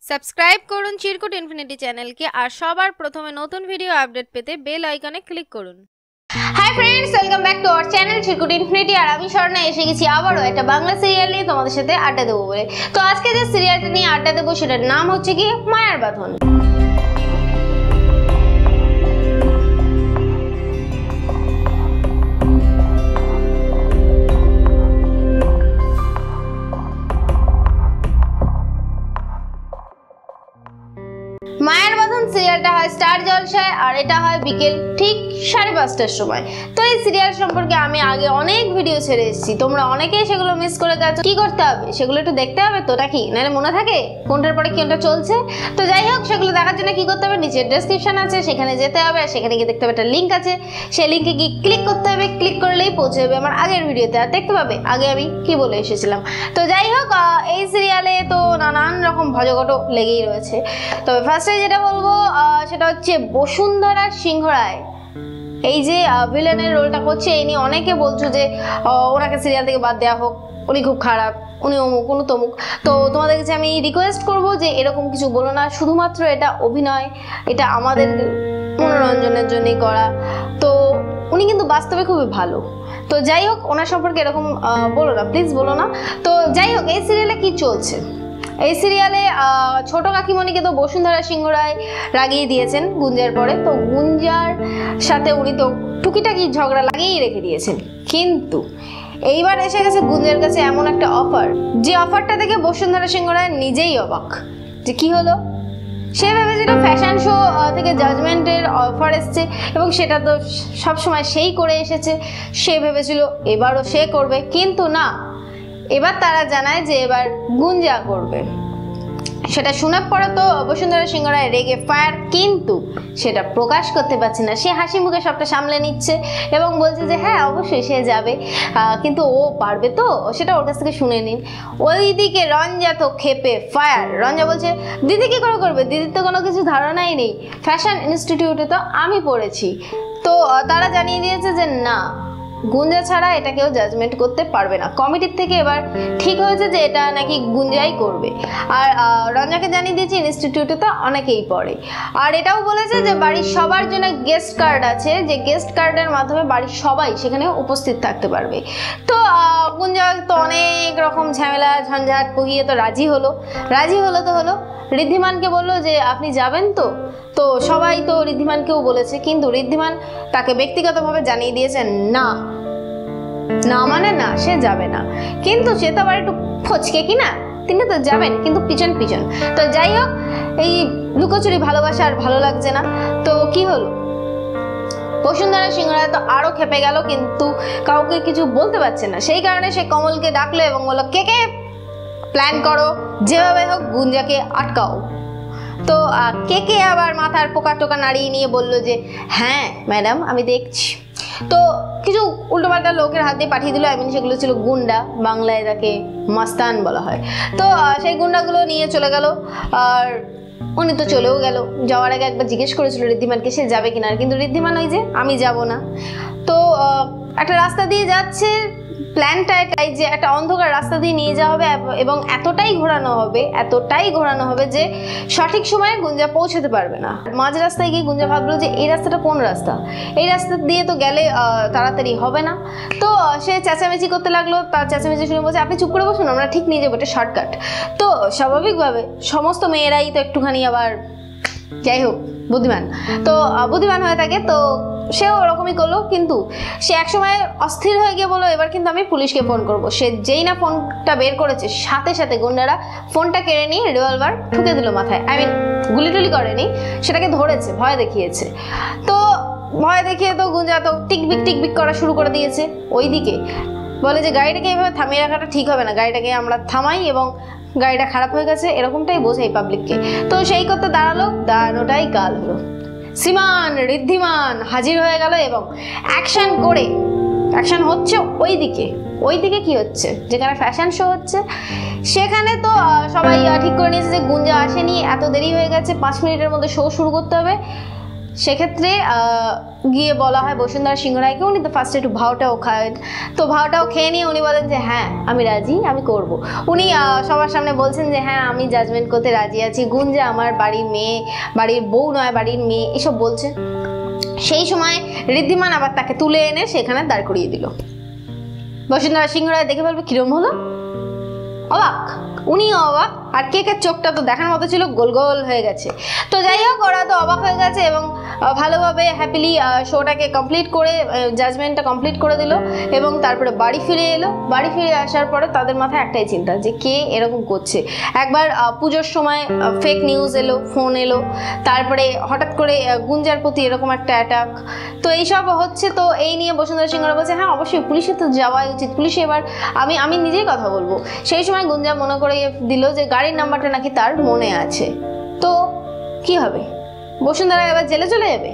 Subscribe করুন চিরকুট infinity চ্যানেলকে আর সবার প্রথমে নতুন ভিডিও আপডেট পেতে বেল আইকনে ক্লিক করুন। Hi friends, welcome back to our channel Chirkut infinity. আর আমি স্বর্ণা এসে গেছি আবারও একটা বাংলা সিরিয়াল নিয়ে তোমাদের সাথে আড্ডা দেবো বলে। তো আজকে যে সিরিয়ালটা নিয়ে আড্ডা দেবো সেটার নাম হচ্ছে কি মায়ার বাঁধন। মায়ের বাঁধন সিরিয়ালটা হয় স্টার জলসায় আর এটা হয় বিকেল ঠিক 5:30টার সময়। তো এই সিরিয়াল সম্পর্কে আমি আগে অনেক ভিডিও ছেড়ে এসেছি, তোমরা অনেকেই সেগুলো মিস করে গেছো। কি করতে হবে সেগুলো একটু দেখতে হবে তো, নাকি নাহলে মনে থাকে কোনটার পরে কোনটা চলছে। তো যাই হোক, সেগুলো দেখার জন্য কি করতে হবে, নিচে ডেসক্রিপশন আছে সেখানে যেতে হবে, আর সেখানে গিয়ে দেখতে হবে একটা লিঙ্ক আছে, সেই লিঙ্কে গিয়ে ক্লিক করতে হবে। ক্লিক করলেই পৌঁছে যাবে আমার আগের ভিডিওতে, আর দেখতে পাবে আগে আমি কি বলে এসেছিলাম। তো যাই হোক, এই সিরিয়ালে তো নানান রকম ভজঘট লেগেই রয়েছে। তবে ফার্স্টে যেটা বলবো সেটা হচ্ছে বসুন্ধরা সিংহ রায়, এই যে ভিলেনের রোলটা করছে, এই নিয়ে অনেকে বলছো যে ওনাকে সিরিয়াল থেকে বাদ দেওয়া হোক, উনি খুব খারাপ, উনি অমুক উনি তমুক। তো তোমাদের কাছে আমি রিকোয়েস্ট করবো যে এরকম কিছু বলো না, শুধুমাত্র এটা অভিনয়, এটা আমাদের মনোরঞ্জনের জন্যই করা। তো উনি কিন্তু বাস্তবে খুবই ভালো। তো যাই হোক, ওনার সম্পর্কে এরকম বলো না, প্লিজ বলো না। তো যাই হোক, এই সিরিয়ালে কি চলছে, এই সিরিয়ালে ছোট কাকিমণিকে তো বসুন্ধরা সিংহ রায় রাগিয়ে দিয়েছেন গুঞ্জার পরে। তো গুঞ্জার সাথে উনি তো টুকিটাকি ঝগড়া লাগিয়েই রেখে দিয়েছেন, কিন্তু এইবার এসে গেছে গুঞ্জার কাছে এমন একটা অফার, যে অফারটা দেখে বসুন্ধরা সিংহ রায় নিজেই অবাক যে কি হলো। সে ভেবেছিল ফ্যাশন শো থেকে জাজমেন্টের অফার এসছে এবং সেটা তো সবসময় সেই করে এসেছে, সে ভেবেছিল এবারও সে করবে, কিন্তু না, এবার তারা জানায় যে এবার গুঞ্জা করবে। সেটা শোনার পরে তো বসুন্ধরা সিংহ রায় রেগে ফায়ার, কিন্তু সেটা প্রকাশ করতে পারছে না। সে হাসি মুখে সবটা সামলে নিচ্ছে এবং বলছে যে হ্যাঁ অবশ্যই সে যাবে, কিন্তু ও পারবে তো, সেটা ওর কাছ থেকে শুনে নিন। ওইদিকে রঞ্জা তো খেপে ফায়ার। রঞ্জা বলছে দিদি কি করে করবে, দিদির তো কোনো কিছু ধারণাই নেই, ফ্যাশন ইনস্টিটিউটে তো আমি পড়েছি। তো তারা জানিয়ে দিয়েছে যে না, গুঞ্জা ছাড়া এটা কেউ জাজমেন্ট করতে পারবে না। কমিটির থেকে এবার ঠিক হয়েছে যে এটা নাকি গুঞ্জাই করবে। আর রঞ্জাকে জানিয়ে দিয়েছে ইনস্টিটিউটে তো অনেকেই পড়ে, আর এটাও বলেছে যে বাড়ির সবার জন্য গেস্ট কার্ড আছে, যে গেস্ট কার্ডের মাধ্যমে বাড়ির সবাই সেখানে উপস্থিত থাকতে পারবে। তো গুঞ্জা তো অনেক রকম ঝামেলা ঝঞ্ঝাট পুহিয়ে তো রাজি হলো তো হলো। ঋদ্ধিমানকে বললো যে আপনি যাবেন তো। তো সবাই তো ঋদ্ধিমানকেও বলেছে, কিন্তু ঋদ্ধিমান তাকে ব্যক্তিগতভাবে জানিয়ে দিয়েছেন না, না মানে না, সে যাবে না। কিন্তু সে তো আবার একটু ফচকে কিনা, তিনি তো যাবেন কিন্তু পিছন পিছন। তো যাই হোক, এই লুকোচুরি ভালোবাসা আর ভালো লাগছে না। তো কি হলো, বসুন্ধরা সিংহ রায় তো আরো খেপে গেল, কিন্তু কাউকে কিছু বলতে পারছে না। সেই কারণে সে কমলকে ডাকলো এবং বললো কে কে প্ল্যান করো, যেভাবে হোক গুঞ্জাকে আটকাও। তো কে কে আবার মাথার পোকা টোকা নাড়িয়ে নিয়ে বললো যে হ্যাঁ ম্যাডাম আমি দেখছি। তো কিছু উল্টোপাল্টা লোকের হাত দিয়ে পাঠিয়ে দিল, সেগুলো ছিল গুন্ডা, বাংলায় তাকে মাস্তান বলা হয়। তো সেই গুন্ডাগুলো নিয়ে চলে গেল, আর উনি তো চলেও গেল। যাওয়ার আগে একবার জিজ্ঞেস করেছিল ঋদ্ধিমানকে সে যাবে কিনা, কিন্তু ঋদ্ধিমান ওই যে আমি যাব না। তো একটা রাস্তা দিয়ে যাচ্ছে, প্ল্যানটা এটাই যে একটা অন্ধকার রাস্তা দিয়ে নিয়ে যাওয়া হবে এবং এতটাই ঘোরানো হবে যে সঠিক সময়ে গুঞ্জা পৌঁছাতে পারবে না। মাঝ রাস্তায় গিয়ে গুঞ্জা ভাবলো যে এই রাস্তাটা কোন রাস্তা, এই রাস্তা দিয়ে তো গেলে তাড়াতাড়ি হবে না। তো সে চেঁচামেচি করতে লাগলো, তার চেঁচামেচি শুনে বলছে আপনি চুপ করে বসুন, আমরা ঠিক নিয়ে যাবো, এটা শর্টকাট। তো স্বাভাবিকভাবে সমস্ত মেয়েরাই তো একটুখানি আবার যাই হোক বুদ্ধিমান, তো বুদ্ধিমান হয়ে থাকে। তো সেও ওরকমই করলো, কিন্তু সে একসময় অস্থির হয়ে গিয়ে বললো এবার কিন্তু আমি পুলিশকে ফোন করবো। সে যেই না ফোনটা বের করেছে, সাথে সাথে গুন্ডারা ফোনটা কেড়ে নিয়ে রিভলভার ঠুকে দিল মাথায়। গুলি টুলি করেনি, সেটাকে ধরেছে, ভয় দেখিয়েছে। তো ভয় দেখিয়ে তো গুঞ্জা তো টিকবিক করা শুরু করে দিয়েছে। ওইদিকে বলে যে গাড়িটাকে এভাবে থামিয়ে রাখাটা ঠিক হবে না, গাড়িটাকে আমরা থামাই এবং গাড়িটা খারাপ হয়ে গেছে এরকমটাই বোঝাই পাবলিককে। তো সেই করতে দাঁড়ানোটাই গাল হলো। শ্রীমান ঋদ্ধিমান হাজির হয়ে গেল এবং অ্যাকশন হচ্ছে ওইদিকে কি হচ্ছে, যেখানে ফ্যাশন শো হচ্ছে সেখানে তো সবাই ঠিক করে নিয়েছে যে গুঞ্জা আসেনি, এত দেরি হয়ে গেছে, 5 মিনিটের মধ্যে শো শুরু করতে হবে। সেক্ষেত্রে গিয়ে বলা হয় বসুন্ধরা সিংহ রায়কে, উনি তো ফার্স্টে একটু ভাওটাও খায়, তো ভাওটাও খেয়ে নিয়ে উনি বলেন যে হ্যাঁ আমি রাজি, আমি করব। উনি সবার সামনে বলছেন যে হ্যাঁ আমি জাজমেন্ট করতে রাজি আছি, গুঞ্জা আমার বাড়ির মেয়ে, বাড়ির বউ নয় বাড়ির মেয়ে, এসব বলছেন। সেই সময় ঋদ্ধিমান আবার তাকে তুলে এনে সেখানে দাঁড় করিয়ে দিল। বসুন্ধরা সিংহ রায় দেখে বলবে কিরম হলো, অবাক, উনি অবাক, আর কেকের চোখটা তো দেখার মতো ছিল, গোল গোল হয়ে গেছে। তো যাই হোক, ওরা তো অবাক হয়ে গেছে এবং ভালোভাবে হ্যাপিলি শোটাকে কমপ্লিট করে, জাজমেন্টটা কমপ্লিট করে দিল এবং তারপরে বাড়ি ফিরে এলো। বাড়ি ফিরে আসার পরে তাদের মাথায় একটাই চিন্তা যে কে এরকম করছে। একবার পুজোর সময় ফেক নিউজ এলো, ফোন এলো, তারপরে হঠাৎ করে গুঞ্জার প্রতি এরকম একটা অ্যাটাক, তো এইসব হচ্ছে। তো এই নিয়ে বসুন্ধরা সিংহ রায় বলছে হ্যাঁ অবশ্যই পুলিশে তো যাওয়াই উচিত, পুলিশে এবার আমি নিজেই কথা বলবো। সেই সময় গুঞ্জা মনে করে দিল যে গাড়ির নাম্বারটা নাকি তার মনে আছে। তো কি হবে, বসুন্ধরা এবার জেলে চলে যাবে?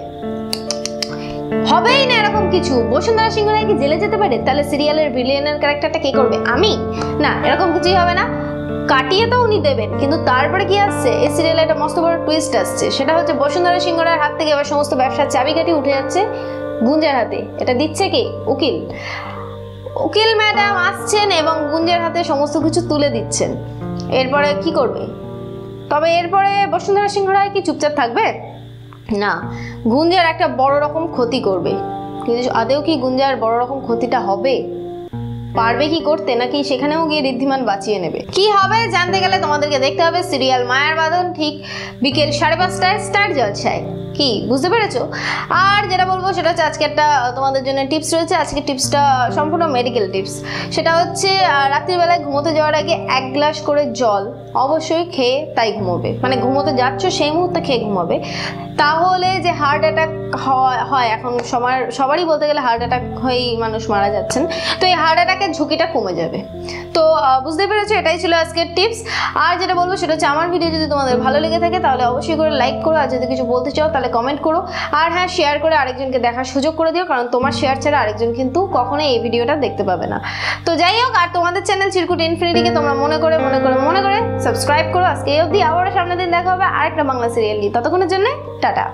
হবেই না এরকম কিছু। বসুন্ধরা সিংহ রায় কি জেলে যেতে পারে? তাহলে সিরিয়ালের ভিলেনের ক্যারেক্টারটা কে করবে? আমি? না, এরকম কিছুই হবে না। কাটিয়ে তো উনি দেবেন, কিন্তু তারপরে কি আসছে, এই সিরিয়ালে একটা মস্ত বড় টুইস্ট আসছে। সেটা হচ্ছে বসুন্ধরা সিংহ রায়ের হাত থেকে এবার সমস্ত ব্যবসার চাবিকাঠি উঠে যাচ্ছে গুঞ্জার হাতে। এটা দিচ্ছে কে? উকিল। উকিল ম্যাডাম আসছেন এবং গুঞ্জার হাতে সমস্ত কিছু তুলে দিচ্ছেন। এরপরে কি করবে? তবে এরপরে বসুন্ধরা সিংহ রায় কি চুপচাপ থাকবে? না, গুঞ্জার একটা বড় রকম ক্ষতি করবে। কিন্তু আদেও কি গুঞ্জার বড় রকম ক্ষতিটা হবে? পারবে কি করতে, নাকি সেখানেও গিয়ে ঋদ্ধিমান বাঁচিয়ে নেবে? কি হবে জানতে গেলে তোমাদেরকে দেখতে হবে সিরিয়াল মায়ার বাঁধন ঠিক বিকেল 5:30টায় স্টার জলসায়। কি বুঝতে পেরেছো? আর যেটা বলবো সেটা হচ্ছে আজকে একটা তোমাদের জন্য টিপস রয়েছে। আজকে টিপসটা সম্পূর্ণ মেডিকেল টিপস। সেটা হচ্ছে রাত্রিবেলায় ঘুমোতে যাওয়ার আগে 1 গ্লাস করে জল অবশ্যই খেয়ে তাই ঘুমোবে, মানে ঘুমোতে যাচ্ছ সেই মুহূর্তে খেয়ে ঘুমাবে। তাহলে যে হার্ট অ্যাটাক হয়, এখন সবারই বলতে গেলে হার্ট অ্যাটাক হয়েই মানুষ মারা যাচ্ছেন, তো এই হার্ট অ্যাটাকের ঝুঁকিটা কমে যাবে। তো বুঝতে পেরেছো, এটাই ছিল আজকের টিপস। আর যেটা বলবো সেটা হচ্ছে আমার ভিডিও যদি তোমাদের ভালো লেগে থাকে তাহলে অবশ্যই করে লাইক করো, আর যদি কিছু বলতে চাও তাহলে কমেন্ট করো, আর হ্যাঁ শেয়ার করে আরেকজনকে দেখার সুযোগ করে দিও, কারণ তোমার শেয়ার ছাড়া আরেকজন কিন্তু কখনোই এই ভিডিওটা দেখতে পাবে না। তো যাই হোক, আর তোমাদের চ্যানেল চিরকুট ইনফিনিটিকে তোমরা মনে করে সাবস্ক্রাইব করো। আজকে এই অবধি, আবারও সামনের দিন দেখা হবে আরেকটা বাংলা সিরিয়াল নিয়ে। ততক্ষণের জন্য টাটা।